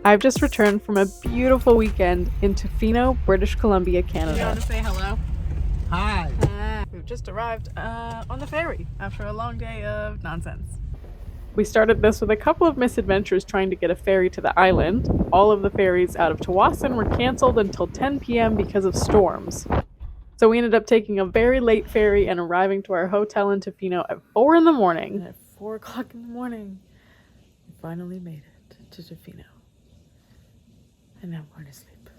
I've just returned from a beautiful weekend in Tofino, British Columbia, Canada. You want to say hello? Hi. We've just arrived on the ferry after a long day of nonsense. We started this with a couple of misadventures trying to get a ferry to the island. All of the ferries out of Tawasin were cancelled until 10 p.m. because of storms. So we ended up taking a very late ferry and arriving to our hotel in Tofino at 4 in the morning. And at 4 o'clock in the morning, we finally made it to Tofino. And now we're going to sleep.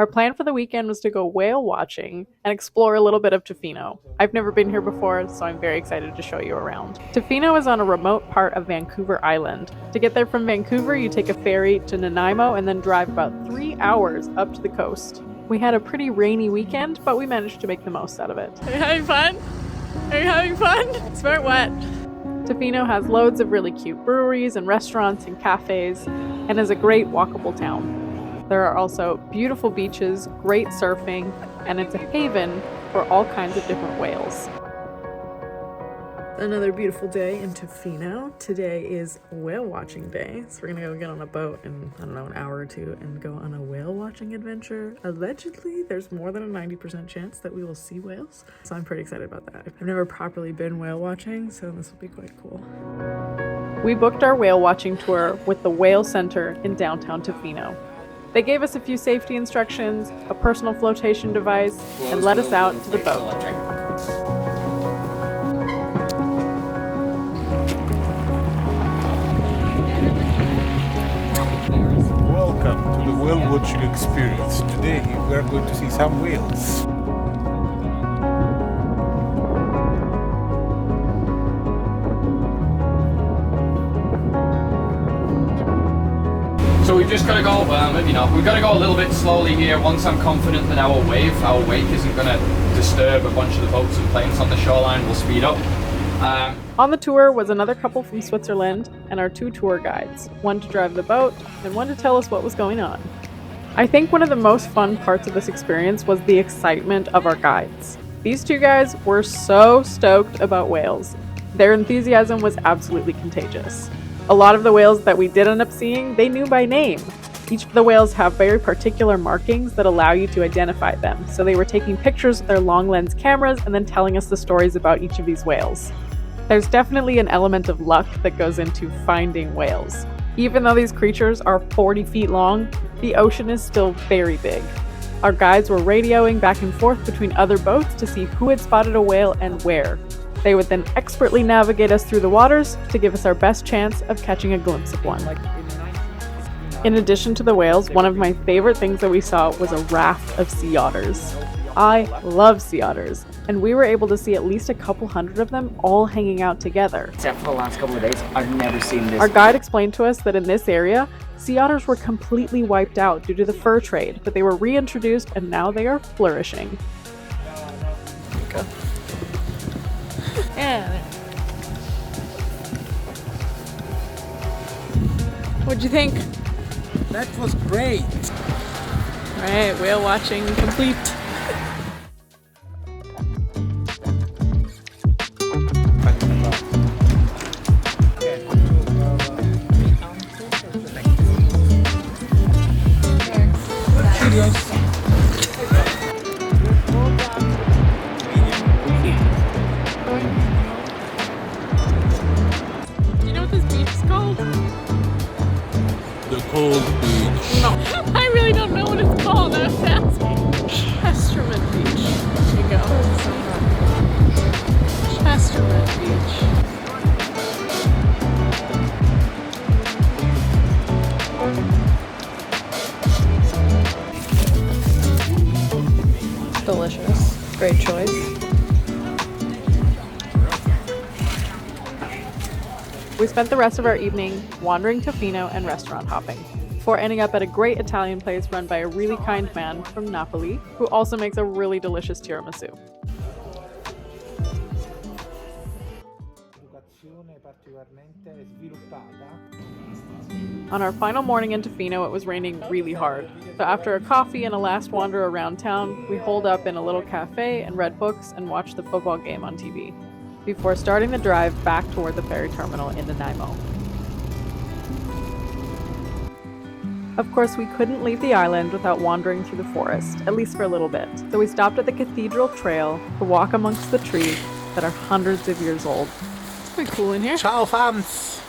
Our plan for the weekend was to go whale watching and explore a little bit of Tofino. I've never been here before, so I'm very excited to show you around. Tofino is on a remote part of Vancouver Island. To get there from Vancouver, you take a ferry to Nanaimo and then drive about 3 hours up to the coast. We had a pretty rainy weekend, but we managed to make the most out of it. Are you having fun? Are you having fun? Smart wet. Tofino has loads of really cute breweries and restaurants and cafes, and is a great walkable town. There are also beautiful beaches, great surfing, and it's a haven for all kinds of different whales. Another beautiful day in Tofino. Today is whale watching day, so we're gonna go get on a boat in, I don't know, an hour or two and go on a whale watching adventure. Allegedly, there's more than a 90% chance that we will see whales, so I'm pretty excited about that. I've never properly been whale watching, so this will be quite cool. We booked our whale watching tour with the Whale Center in downtown Tofino. They gave us a few safety instructions, a personal flotation device, and let us out to the boat. Welcome to the whale watching experience. Today we are going to see some whales. So we've just got to go, maybe not, we've got to go a little bit slowly here. Once I'm confident that our wake isn't going to disturb a bunch of the boats and planes on the shoreline, we'll speed up. On the tour was another couple from Switzerland and our 2 tour guides, one to drive the boat and one to tell us what was going on. I think one of the most fun parts of this experience was the excitement of our guides. These 2 guys were so stoked about whales. Their enthusiasm was absolutely contagious. A lot of the whales that we did end up seeing, they knew by name. Each of the whales have very particular markings that allow you to identify them, so they were taking pictures with their long lens cameras and then telling us the stories about each of these whales. There's definitely an element of luck that goes into finding whales. Even though these creatures are 40 feet long, the ocean is still very big. Our guides were radioing back and forth between other boats to see who had spotted a whale and where. They would then expertly navigate us through the waters to give us our best chance of catching a glimpse of one. In addition to the whales, one of my favorite things that we saw was a raft of sea otters. I love sea otters, and we were able to see at least a couple hundred of them all hanging out together. Except for the last couple of days, I've never seen this. Our guide explained to us that in this area, sea otters were completely wiped out due to the fur trade, but they were reintroduced and now they are flourishing. Okay. Yeah. What'd you think? That was great. Alright, whale watching complete. Do you know what this beach is called? The cold beach. No. I really don't know what it's called. I was asking. Chesterman Beach. There you go. Chesterman Beach. Delicious. Great choice. We spent the rest of our evening wandering Tofino and restaurant hopping, before ending up at a great Italian place run by a really kind man from Napoli, who also makes a really delicious tiramisu. On our final morning in Tofino, it was raining really hard. So after a coffee and a last wander around town, we holed up in a little cafe and read books and watched the football game on TV, before starting the drive back toward the ferry terminal in Nanaimo. Of course, we couldn't leave the island without wandering through the forest, at least for a little bit. So we stopped at the Cathedral Trail to walk amongst the trees that are hundreds of years old. It's pretty cool in here. Ciao, fans!